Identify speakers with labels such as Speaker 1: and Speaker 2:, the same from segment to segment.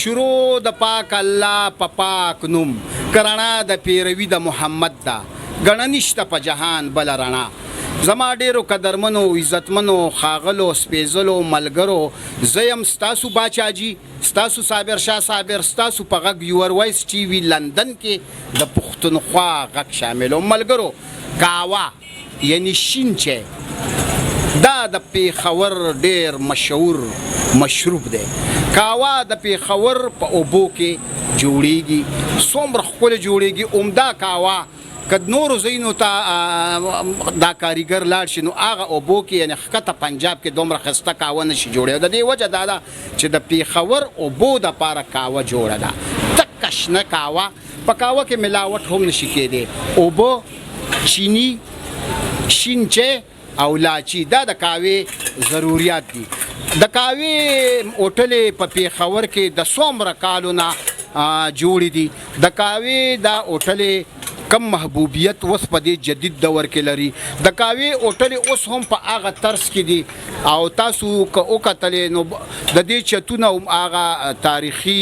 Speaker 1: شروع د پاک الله په پاک نوم کرنا د پیروي د محمد دا غننشت په جهان بل رڼا زما ډیرو قدرمنو عزتمنو خاغلو سپیزلو ملګرو زیم ستاسو باچاجي ستاسو صابر شاه صابر ستاسو په غږ یور وایس ټي وي لندن کې د پښتونخوا غږ شاملو ملګرو کاوا یعنی شینچه دا د پیښور ډیر مشهور مشروب دی کاوا د پیښور په اوبو کې جوړیږي څومره ښکلی جوړیږي عمده کاوا که نورو ځایونو ته دا کاریګر لاړ شي نو هغه اوبو کې یعنې ښکته پنجاب کې دومره ښایسته کاوه نشي جوړی د دې وجه دا ده چې د پیښور اوبو دپاره کاوه جوړه ده تکه شنه کاوه په کاوه کې ملاوټ هم نشي کېدی اوبه چینی شینچه او لاچی دا د کاوې ضروریات دي د کاوې هوټلې په پیښور کې د څومره کالو نه جوړې دي د کاوې دا هوټلې کم محبوبیت اوس په دې جدید دور کې لري د کاوې هوټلې اوس هم په هغه طرز کې دي او تاسو که وکتلې نو د دې چتونه هم هغه تاریخي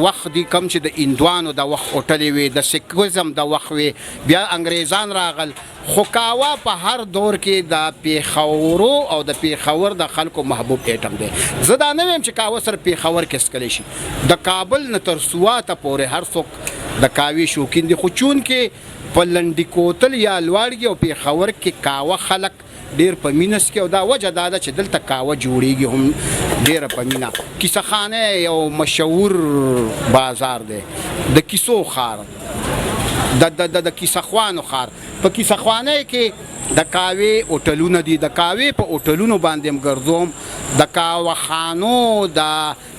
Speaker 1: وخت دي کم چې د هندوانو د وخت هوټلې وي د سیکویزم د وخت وي بیا انګریزان راغل خو کاوا په هر دور کې د پیښورو او د پیښور د خلکو محبوب ایټم دی زه دا نه ویم چې کاوا سره پیښور کې څکلی شي د کابل نه تر سواته پورې هر څوک د کاوې شوقین دي خو چون کې په لنډي کوتل یا لواړګي او پیښور کې کاوه خلک ډیر په مینس کې او دا وجه دا ده چې دلته کاوه جوړیږي هم ډیره په مینا کیسه خانه یو مشهور بازار دی د کیسو خار د کیسه خوانو خار په کیسه خوانه کې د کاوې هوټلونه دي د کاوې په هوټلونو باندې هم ګرځوم د کاوه خانو د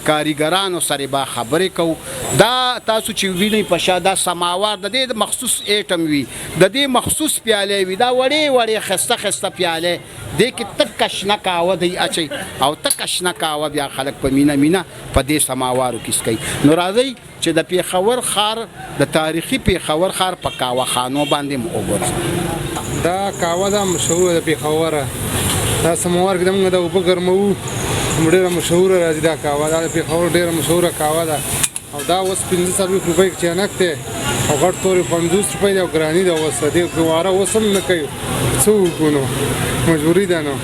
Speaker 1: کاریګرانو سره به خبرې کوو دا تاسو چې وینئ په شا دا سماوار د دې مخصوص ایټم وي د دې مخصوص پیالې وي دا وړې وړې ښایسته ښایسته پیالې دې کې تکه شنه کاوه دی اچوي او تکه شنه کاوه بیا خلک په مینه مینه په دې سماوارو کې څکوي نو راځئ چې د پیښور ښار د تاریخي پیښور ښار په کاوه خانو باندې م وګورئ
Speaker 2: دا کاوه دا مشهوره د پیښوره دا سماوار کې موږ د اوبه ګرموو ډېره مشهوره راځي دا کاوه دا د پیښور ډېره مشهوره کاوه ده او دا اوس 45 روپۍ چینک دی او غټ تورې 50 روپۍ دی او ګراني ده اوس دې ګواره اوس هم نه کوي څه وکړو نو مجبوري ده نو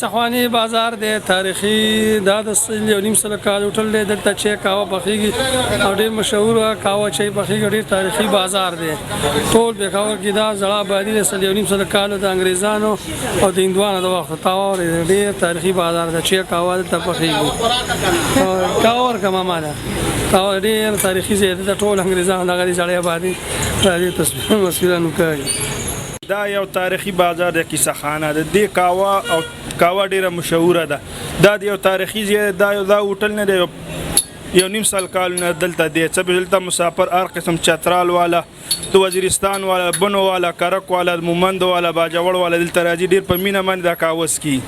Speaker 3: سخوانی بازار دی تاریخي دا د یو نیم سله کال هوټل دی دلته چې کاوه پخیږي او ډېر مشهوره کاوه چې پخیږي ډېر تاریخي بازار دی ټول پیښور کې دا زړه آبادي د یو نیم سله کالو د انګریزانو او د هندوانو د وخت تاور ډېر تاریخي بازار دی چې کاوه دلته پخیږي کاوه ورکه ماما کاوه ډېر تاریخي ځای دی ټول انګریزانو دغه زړې آبادي راځي تصویرونه کوي
Speaker 4: دا یو تاریخي بازار د کیسه خانه ده د کاوه او کاوه ډیره مشهوره ده دا د یو تاریخي ځای دا هوټل نه دی یو نیم سال کال نه دلته دی څه به دلته مسافر هر قسم چترال والا د وزیرستان والا بنو والا کرک والا مومند والا باجوړ والا دلته راځي ډیر په مینه باندې دا کاوه څکي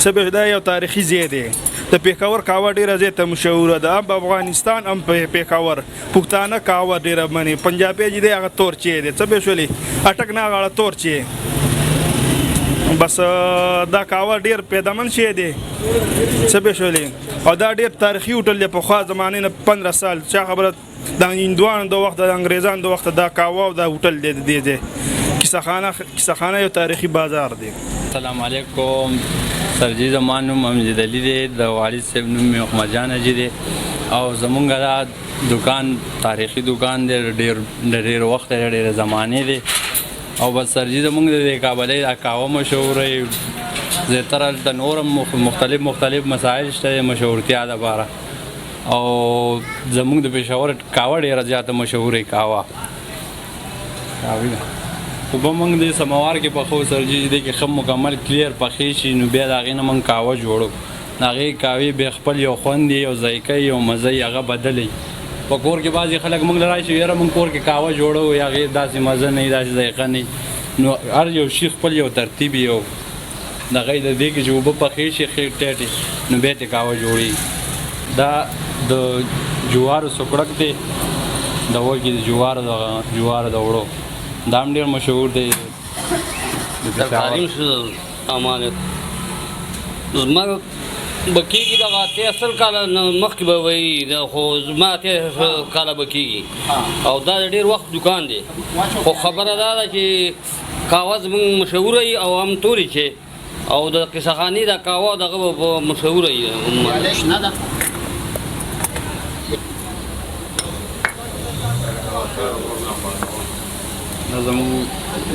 Speaker 4: څه به دا یو تاریخي ځای دی د پیښور قهوه ډیره زیاته مشهوره ده هم په افغانستان هم په پیښور پښتانه قهوه ډیره مني پنجابي چې دی هغه تور چای دی څه به شولې اټک نه غاړه تور چای بس دا قهوه ډیر پیدامن شی دی څه به شولې او دا ډیر تاریخي هوټل دی پخوا زمانې نه 15 سال چا خبره د هندوانو د وخت د انګریزانو د وخت دا قهوه او دا هوټل دی دی کیسه یو تاریخي بازار دی.
Speaker 5: السلام علیکم سرجی زمان نوم امجد علی دی د والد صاحب نوم محمد جان اجي دی او زمونږ دا دکان تاریخي دکان دی ډیر وخت ډیر زمانې دی او بس سرجی زمونږ د کابلې دا قهوه مشهوره زیاتره د نورم مختلف مسایل شته مشهورتیا لپاره او زمونږ د پېښور قهوه ډیره زیاته مشهوره قهوه خو به موږ د سماوار کې پخو سرجي دی کې ښه مکمل کلیر پخې شي نو بیا د هغې نه موږ قهوه جوړو د هغې قهوې بیا خپل یو خوند یو ذایقه یو مزه هغه بدلی په کور کې بعضې خلک موږ له راشي یاره موږ کور کې قهوه جوړو هغې داسې مزه نه وي داسې ذایقه نه وي نو هر یو شي خپل یو ترتیب یو د هغې د دې کې چې اوبه پخې شي ښې ټیټې نو بیا ترې قهوه جوړېږي دا د جوارو سکړک دی د وږي د جوارو د وړو دا هم ډېر مشهور دی
Speaker 6: تعلیم شو امانت زما به کېږي دغه 83 کاله مخکې به وایي خو زما 83 کاله به کېږي او دا د ډېر وخت دکان دی خو خبره دا ده چې قهوه زموږ مشهوره وي او هم تورې چې او د قصهخانې د قهوه دغه به مشهوره وي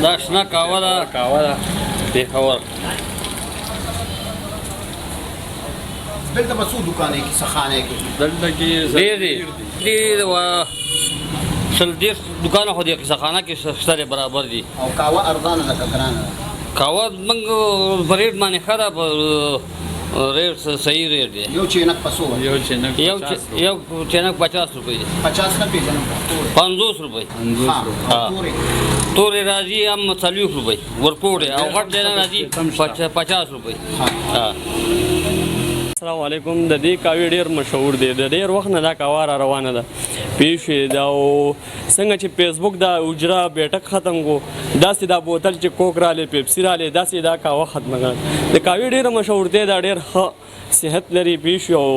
Speaker 6: دا شنه قهوه ده پېښور
Speaker 1: دلته به څو دوکانې کې سخانې کې
Speaker 5: دلته کې
Speaker 6: ډېر دي سل دېرش دوکانه خو د قصهخانه کې شته برابر دي
Speaker 1: او قهوه ارزانه ده که ګرانه ده
Speaker 6: قهوه موږ په ریټ باندې ښه ده په ریټ صحیح ریټ دی
Speaker 1: یو چینک په څو
Speaker 5: یو چینک
Speaker 6: یو چینک 50 روپۍ دی
Speaker 1: 50 نه پېژنم
Speaker 6: 50 روپۍ تورې راځي هم 40 روپۍ ورکوټې او غټ دی نه راځي 50 روپۍ
Speaker 7: السلام علیکم د دې قهوې ډېر مشهور دی د ډېر وخت نه دا قهوه را روانه ده پېښ شوې ده او څنګه چې فیسبوک دا اجره بیټک ختم کو داسې دا بوتل چې کوک رالی پیپسي رالی داسې دا قهوه ختمه کړه د قهوې ډېره مشهورتیا دا ډېر ښه صحت لري پېښ شو او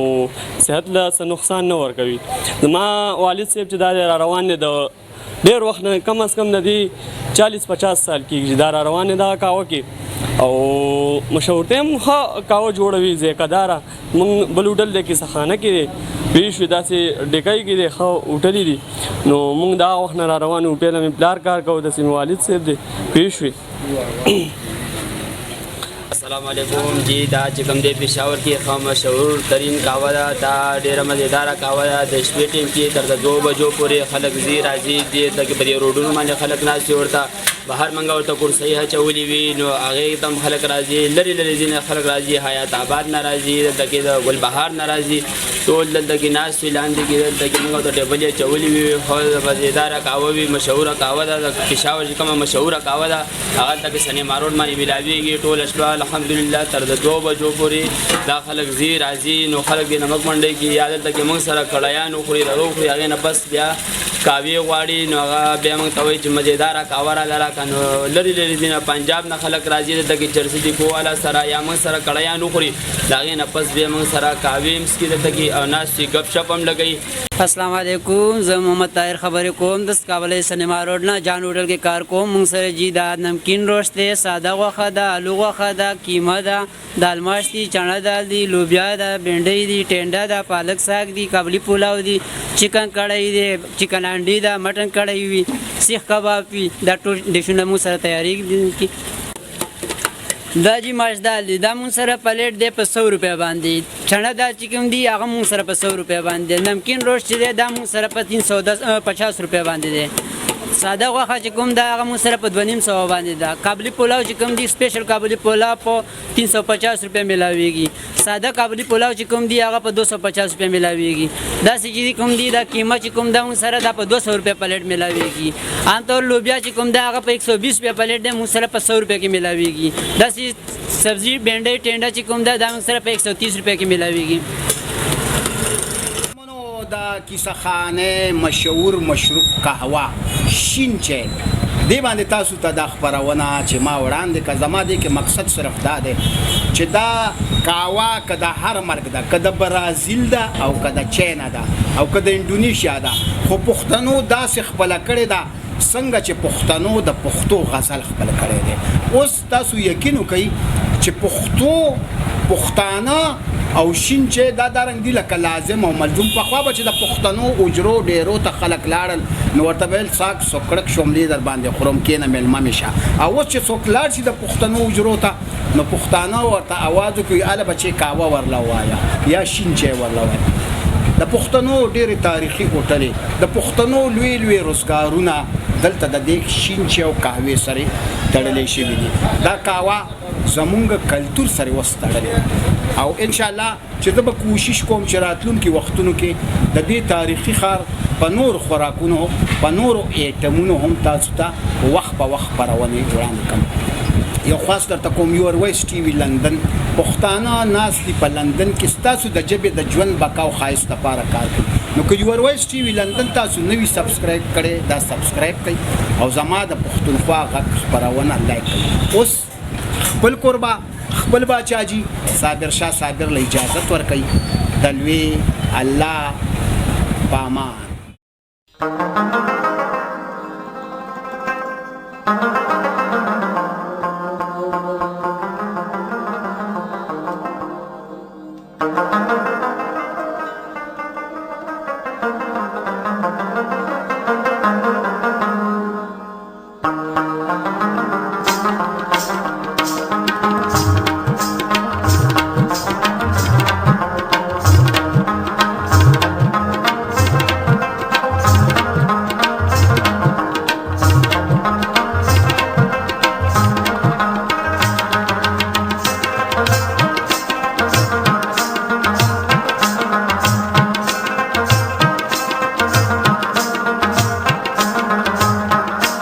Speaker 7: صحت له څه نقصان نه ورکوي زما والد صاحب چې دا را روان دی د ډېر وخت نه کم از کم د دې 40-50 سال کېږي دا را روان دی دا قهوه کې او مشهورتیا هم ښه قهوه جوړوي ذایقهداره موږ بل هوټل دی قصهخانه کې دی پېښ شوې داسې ډیکۍ کې دی ښه هوټلې دي نو موږ دا وخت نه را روان یو پهله مې پلار کار کوو داسې مې والد صاحب دی پېښ شوې
Speaker 8: السلام علیکم جی دا چې کوم دی پېښور کې ښه مشهور ترین قهوه ده دا ډېره مزېداره قهوه ده د شپې ټیم کې تر د 2 بجو پورې خلک ځي راځي دې ته په دې روډونو باندې خلک ناستې ورته بهر منګه ورته کرسۍ اچولې وي نو هغې ته هم خلک راځي لرې لرې ځینې خلک راځي حیات آباد نه راځي دلته کې د ګلبهار نه راځي ټول دلته کې ناست وي لاندې کې دلته کې موږ ورته ټیبل یې اچولې وي ښه مزېداره قهوه وي مشهوره قهوه ده د پېښور چې کومه مشهوره قهوه ده هغه هلته کې سنیما روډ باندې ملاوېږي ټول اشوا الحمدلله تر د 2 بجو پورې دا خلک ځي راځي نو خلک د نمک منډۍ کې یا دلته کې موږ سره کړایان وخوري دغه وخوري هغې نه بس بیا قهوې غواړي نو هغه بیا موږ ته وایي چې مزېداره قهوه راله راکړه نو لرې لرې ځي نه پنجاب نه خلک راځي دلته کې چرسي ډیپو والا سره یا موږ سره کړایان وخوري د هغې نه پس بیا موږ سره قهوې هم څکي دلته کې او ناست وي ګپ شپ هم لګوي
Speaker 9: السلام علیکم زه محمد طاهر خبرې کوم د کابل سینما روډ نه جان هوټل کې کار کوم موږ سره جی دا نمکین روش دی ساده غوښه ده الو غوښه ده کیمه ده دال ماش دي چڼه دال دي لوبیا ده بینډۍ دي ټینډه ده پالک ساګ دي کابلی پلاو دي چکن کړی دی چکن انډي ده مټن کړی وي سیخ کباب وي دا ټول ډیشونه موږ سره تیارېږي دا جی ماش دال دی دا مون سره پلیټ دی په 100 روپیا باندې چڼه دال چې کوم دی هغه مون سره په 100 روپیا باندې نمکین روش چې دی دا مون سره په 350 روپیا باندې دی ساده غوښه چې کوم دا هغه مون سره په 250 باندې ده کابلی پلاو چې کوم دی سپیشل کابلی پلاو په 350 روپیا ملاویږي ساده کابلی پلاو چې کوم دی هغه په 250 روپے ملاويږي دا چې کوم دی دا قیمت چې کوم دا موږ سره دا په 200 روپے پلیټ ملاويږي عام طور لوبیا چې کوم دا هغه په 120 روپے پلیټ دی موږ سره په 100 روپے کې ملاويږي دا چې سبزی بینډي ټینډا چې کوم دا موږ سره په 130 روپے کې ملاويږي
Speaker 1: دا کیسه خانه مشهور مشروب قهوه شین چای دی باندې تاسو ته دا خبرونه چې ما وړاندې که زما دی کې مقصد صرف دا دی چې دا قهوه که د هر ملک ده که د برازیل ده او که د چاینا ده او که د انډونیشیا ده خو پښتنو داسې خپله کړې ده څنګه چې پښتنو د پښتو غزل خپله کړی دی اوس تاسو یقین وکئ چې پښتانه او شین چې دا دارنګ دی لکه لازم او ملزوم پخوا به چې د پښتنو اجرو ډیرو ته خلک لاړل نو ورته ویل ساک سوکړک شوملې در باندې خورم کېنه میلمه مې شه او اوس چې څوک لاړ شي د پښتنو اجرو ته نو پښتانه ورته اواز وکړي اله بچې قهوه ورله ووایه یا شین چای ورله ووایه د پښتنو ډېرې تاریخي هوټلې د پښتنو لوی لوی روزګارونه دلته د دې شین چای او قهوې سره تړلې شوي دي دا قهوه زمونږ کلتور سره اوس تړلې او ان شاء الله چې زه به کوشش کوم چې راتلونکي وختونو کې د دې تاریخي ښار په نور خوراکونو په نورو ایټمونو هم تاسو ته وخت په وخت خپرونې وړاندې کړم یو خاص درته کوم یور ویس ټي وي لندن پښتانه ناس دي په لندن کې ستاسو د ژبې د ژوند بقا او ښایست لپاره کار کوي نو که یور ویس ټي وي لندن تاسو نوي سبسکرایب کړئ دا سبسکرایب کړئ او زما د پښتونخوا غږ خپرونه لایک کړئ اوس خپل قربا خپل باچاجي صابر شاه صابر له اجازه ورکړي د لوی الله پامان